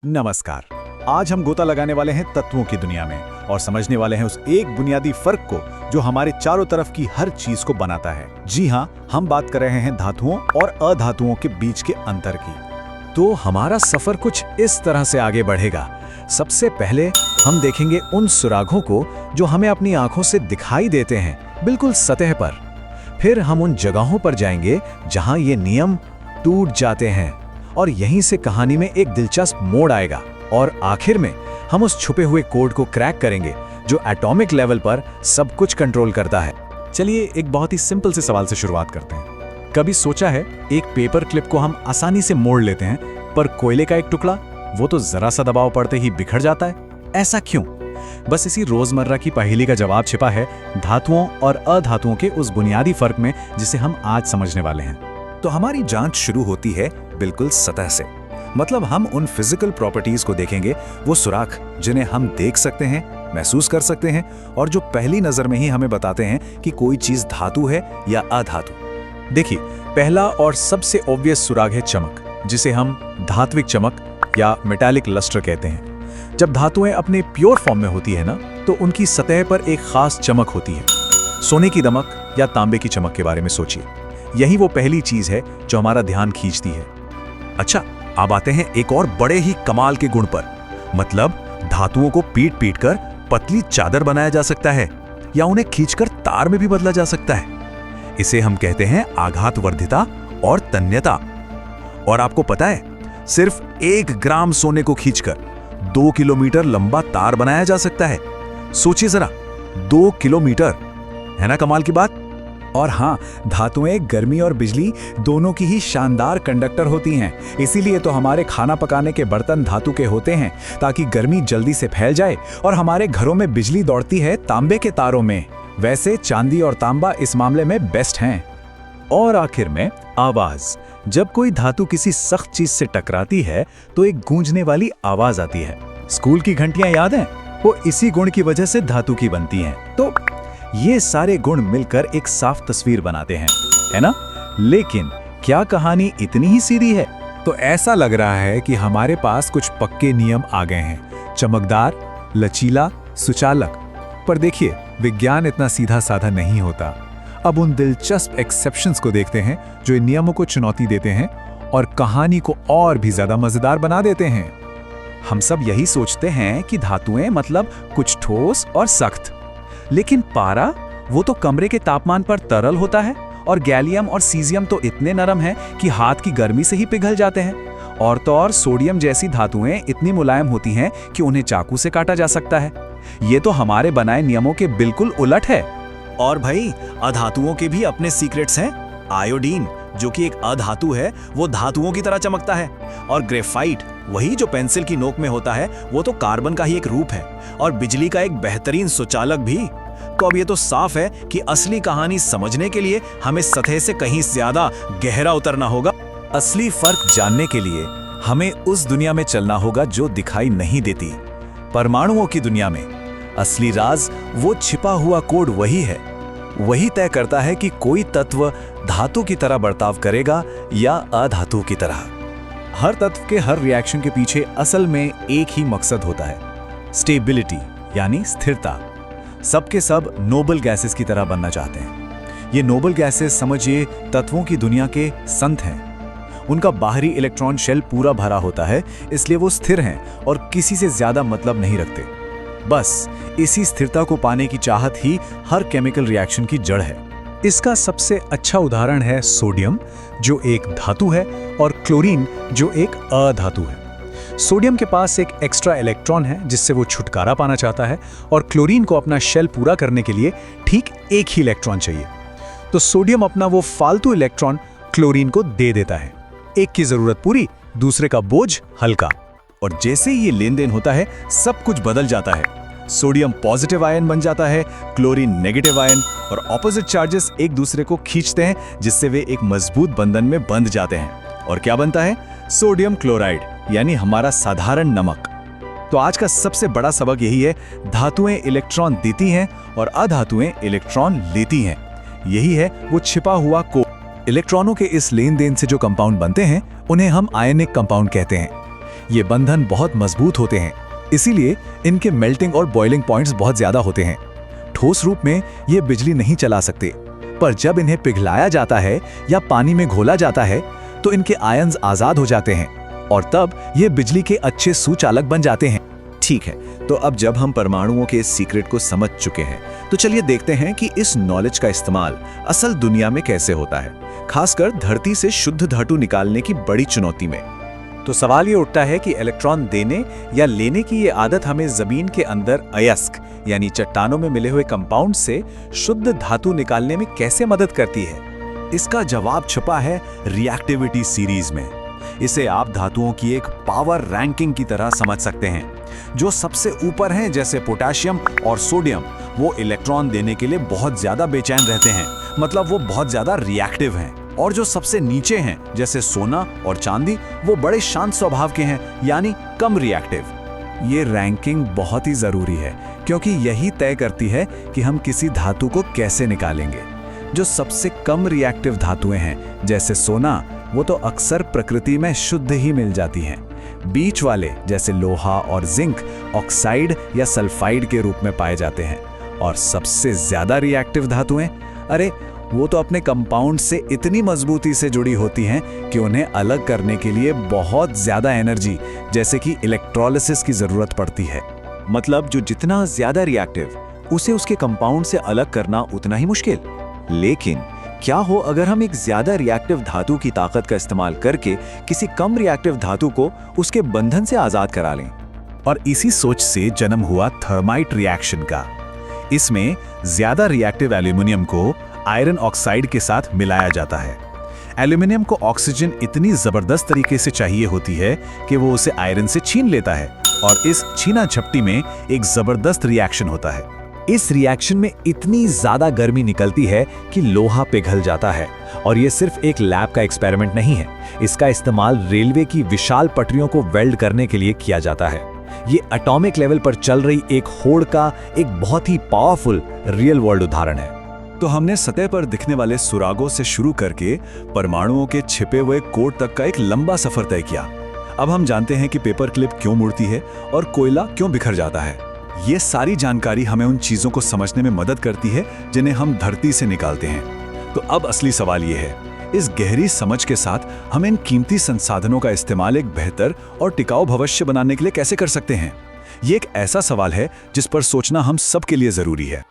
नमस्कार। आज हम गोता लगाने वाले हैं तत्वों की दुनिया में और समझने वाले हैं उस एक बुनियादी फर्क को जो हमारे चारों तरफ की हर चीज को बनाता है। जी हाँ, हम बात कर रहे हैं धातुओं और अधातुओं के बीच के अंतर की। तो हमारा सफर कुछ इस तरह से आगे बढ़ेगा। सबसे पहले हम देखेंगे उन सुरागों को जो हमें अपनी आंखों से दिखाई देते हैं, बिल्कुल सतह पर। फिर हम उन जगहों पर जाएंगे जहां ये नियम टूट जाते हैं और यहीं से कहानी में एक दिलचस्प मोड़ आएगा। और आखिर में हम उस छुपे हुए कोड को क्रैक करेंगे जो एटॉमिक लेवल पर सब कुछ कंट्रोल करता है। चलिए एक बहुत ही सिंपल से सवाल से शुरुआत करते हैं। कभी सोचा है एक पेपर क्लिप को हम आसानी से मोड़ लेते हैं, पर कोयले का एक टुकड़ा वो तो जरा सा दबाव पड़ते ही बिखर जाता है। ऐसा क्यों? बस इसी रोजमर्रा की पहेली का जवाब छिपा है धातुओं और अधातुओं के उस बुनियादी फर्क में जिसे हम आज समझने वाले हैं। तो हमारी जांच शुरू होती है बिल्कुल सतह से। मतलब हम उन फिजिकल प्रॉपर्टीज को देखेंगे, वो सुराख जिन्हें हम देख सकते हैं, महसूस कर सकते हैं और जो पहली नजर में ही हमें बताते हैं कि कोई चीज धातु है या अधातु। देखिए, पहला और सबसे ऑब्वियस सुराग है चमक, जिसे हम धात्विक चमक या मेटालिक लस्टर कहते हैं। जब धातुएं अपने प्योर फॉर्म में होती है ना, तो उनकी सतह पर एक खास चमक होती है। सोने की दमक या तांबे की चमक के बारे में सोचिए। यही वो पहली चीज है जो हमारा ध्यान खींचती है। अच्छा, अब आते हैं एक और बड़े ही कमाल के गुण पर। मतलब धातुओं को पीट पीट कर पतली चादर बनाया जा सकता है या उन्हें खींचकर तार में भी बदला जा सकता है। इसे हम कहते हैं आघातवर्धिता और तन्यता। और आपको पता है, सिर्फ 1 ग्राम सोने को खींचकर 2 किलोमीटर लंबा तार बनाया जा सकता है। सोचिए जरा, 2 किलोमीटर, है ना कमाल की बात? और हाँ, धातुएं गर्मी और बिजली दोनों की ही शानदार कंडक्टर होती हैं। इसीलिए तो हमारे खाना पकाने के बर्तन धातु के होते हैं, ताकि गर्मी जल्दी से फैल जाए। और हमारे घरों में बिजली दौड़ती है तांबे के तारों में। वैसे चांदी और तांबा इस मामले में बेस्ट हैं। और आखिर में आवाज। जब कोई धातु किसी सख्त चीज से टकराती है तो एक गूंजने वाली आवाज आती है। स्कूल की घंटियां याद हैं? वो इसी गुण की वजह से धातु की बनती हैं। तो ये सारे गुण मिलकर एक साफ तस्वीर बनाते हैं, है ना? लेकिन क्या कहानी इतनी ही सीधी है? तो ऐसा लग रहा है कि हमारे पास कुछ पक्के नियम आ गए हैं, चमकदार, लचीला, सुचालक। पर देखिए, विज्ञान इतना सीधा साधा नहीं होता। अब उन दिलचस्प एक्सेप्शंस को देखते हैं जो इन नियमों को चुनौती देते हैं और कहानी को और भी ज्यादा मजेदार बना देते हैं। हम सब यही सोचते हैं कि धातुएं मतलब कुछ ठोस और सख्त, लेकिन पारा वो तो कमरे के तापमान पर तरल होता है और गैलियम और सीजियम तो इतने नरम हैं कि हाथ की गर्मी से ही पिघल जाते हैं। और तो और सोडियम जैसी धातुएं इतनी मुलायम होती हैं कि उन्हें चाकू से काटा जा सकता है। ये तो हमारे बनाए नियमों के बिल्कुल उलट है। और भाई, अधातुओं के भी अपने सीक्रेट्स हैं। आयोडीन, जो कि एक अधातु है, वो धातुओं की तरह चमकता है। और ग्रेफाइट, वही जो पेंसिल की नोक में होता है, वो तो कार्बन का ही एक रूप है और बिजली का एक बेहतरीन सुचालक भी। तो अब ये तो साफ है कि असली कहानी समझने के लिए हमें सतह से कहीं ज्यादा गहरा उतरना होगा। असली फर्क जानने के लिए हमें उस दुनिया में चलना होगा जो दिखाई नहीं देती, परमाणुओं की दुनिया में। असली राज, वो छिपा हुआ कोड वही है। वही तय करता है कि कोई तत्व धातु की तरह बर्ताव करेगा या अधातु की तरह। हर तत्व के हर रिएक्शन के पीछे असल में एक ही मकसद होता है, स्टेबिलिटी यानी स्थिरता। सबके सब नोबल गैसेस की तरह बनना चाहते हैं। ये नोबल गैसेस, समझिए, तत्वों की दुनिया के संत हैं। उनका बाहरी इलेक्ट्रॉन शेल पूरा भरा होता है, इसलिए वो स्थिर हैं और किसी से ज्यादा मतलब नहीं रखते। बस इसी स्थिरता को पाने की चाहत ही हर केमिकल रिएक्शन की जड़ है। इसका सबसे अच्छा उदाहरण है सोडियम, जो एक धातु है, और क्लोरीन, जो एक अधातु है। सोडियम के पास एक एक्स्ट्रा इलेक्ट्रॉन है जिससे वो छुटकारा पाना चाहता है, और क्लोरीन को अपना शेल पूरा करने के लिए ठीक एक ही इलेक्ट्रॉन चाहिए। तो सोडियम अपना वो फालतू इलेक्ट्रॉन क्लोरीन को दे देता है। एक की जरूरत पूरी, दूसरे का बोझ हल्का। और जैसे ही ये लेन देन होता है, सब कुछ बदल जाता है। सोडियम पॉजिटिव आयन बन जाता है, क्लोरीन नेगेटिव आयन, और ऑपोजिट चार्जेस एक दूसरे को खींचते हैं, जिससे वे एक मजबूत बंधन में बंध जाते हैं। और क्या बनता है? सोडियम क्लोराइड, यानी हमारा साधारण नमक। तो आज का सबसे बड़ा सबक यही है, धातुएं इलेक्ट्रॉन देती हैं और अधातुएं इलेक्ट्रॉन लेती हैं। यही है वो छिपा हुआ कोड। इलेक्ट्रॉनों के इस लेन देन से जो कंपाउंड बनते हैं, उन्हें हम आयनिक कंपाउंड कहते हैं। ये बंधन बहुत मजबूत होते हैं, इसीलिए इनके मेल्टिंग और बॉइलिंग पॉइंट्स बहुत ज्यादा होते हैं। ठोस रूप में ये बिजली नहीं चला सकते, पर जब इन्हें पिघलाया जाता है या पानी में घोला जाता है तो इनके आयन्स आजाद हो जाते हैं और तब ये बिजली के अच्छे सुचालक बन जाते हैं। ठीक है, तो अब जब हम परमाणुओं के इस सीक्रेट को समझ चुके हैं तो चलिए देखते हैं कि इस नॉलेज का इस्तेमाल असल दुनिया में कैसे होता है, खासकर धरती से शुद्ध धातु निकालने की बड़ी चुनौती में। तो सवाल ये उठता है कि इलेक्ट्रॉन देने या लेने की ये आदत हमें जमीन के अंदर अयस्क यानी चट्टानों में मिले हुए कंपाउंड से शुद्ध धातु निकालने में कैसे मदद करती है? इसका जवाब छुपा है रिएक्टिविटी सीरीज में। इसे आप धातुओं की एक पावर रैंकिंग की तरह समझ सकते हैं। जो सबसे ऊपर हैं जैसे पोटेशियम और सोडियम, वो इलेक्ट्रॉन देने के लिए बहुत ज्यादा बेचैन रहते हैं, मतलब वो बहुत ज्यादा रिएक्टिव हैं। और जो सबसे नीचे हैं जैसे सोना और चांदी, वो बड़े शांत स्वभाव के हैं, यानी कम रिएक्टिव। ये रैंकिंग बहुत ही जरूरी है क्योंकि यही तय करती है कि हम किसी धातु को कैसे निकालेंगे। जो सबसे कम रिएक्टिव धातुएं हैं जैसे सोना, वो तो अक्सर प्रकृति में शुद्ध ही मिल जाती हैं। बीच वाले जैसे लोहा और जिंक ऑक्साइड या सल्फाइड के रूप में पाए जाते हैं। और सबसे ज्यादा रिएक्टिव धातुएं, अरे वो तो अपने कंपाउंड से इतनी मजबूती से जुड़ी होती हैं कि उन्हें अलग करने के लिए बहुत ज्यादा एनर्जी जैसे कि इलेक्ट्रोलिसिस की जरूरत पड़ती है। मतलब जो जितना ज्यादा रिएक्टिव, उसे उसके कंपाउंड से अलग करना उतना ही मुश्किल। लेकिन क्या हो अगर हम एक ज्यादा रिएक्टिव धातु की ताकत का इस्तेमाल करके किसी कम रिएक्टिव धातु को उसके बंधन से आजाद करा लें? और इसी सोच से जन्म हुआ थर्माइट रिएक्शन का। इसमें ज्यादा रिएक्टिव एल्यूमिनियम को आयरन ऑक्साइड के साथ मिलाया जाता है। एल्यूमिनियम को ऑक्सीजन इतनी जबरदस्त तरीके से चाहिए होती है कि वो उसे आयरन से छीन लेता है और इस छीना झपटी में एक जबरदस्त रिएक्शन होता है। इस रिएक्शन में इतनी ज्यादा गर्मी निकलती है कि लोहा पिघल जाता है। और ये सिर्फ एक लैब का एक्सपेरिमेंट नहीं है, इसका इस्तेमाल रेलवे की विशाल पटरियों को वेल्ड करने के लिए किया जाता है। ये एटॉमिक लेवल पर चल रही एक होड़ का एक बहुत ही पावरफुल रियल वर्ल्ड उदाहरण है। तो हमने सतह पर दिखने वाले सुरागों से शुरू करके परमाणुओं के छिपे हुए कोड तक का एक लंबा सफर तय किया। अब हम जानते हैं कि पेपर क्लिप क्यों मुड़ती है और कोयला क्यों बिखर जाता है। ये सारी जानकारी हमें उन चीजों को समझने में मदद करती है जिन्हें हम धरती से निकालते हैं। तो अब असली सवाल ये है, इस गहरी समझ के साथ हम इन कीमती संसाधनों का इस्तेमाल एक बेहतर और टिकाऊ भविष्य बनाने के लिए कैसे कर सकते हैं? ये एक ऐसा सवाल है जिस पर सोचना हम सबके लिए जरूरी है।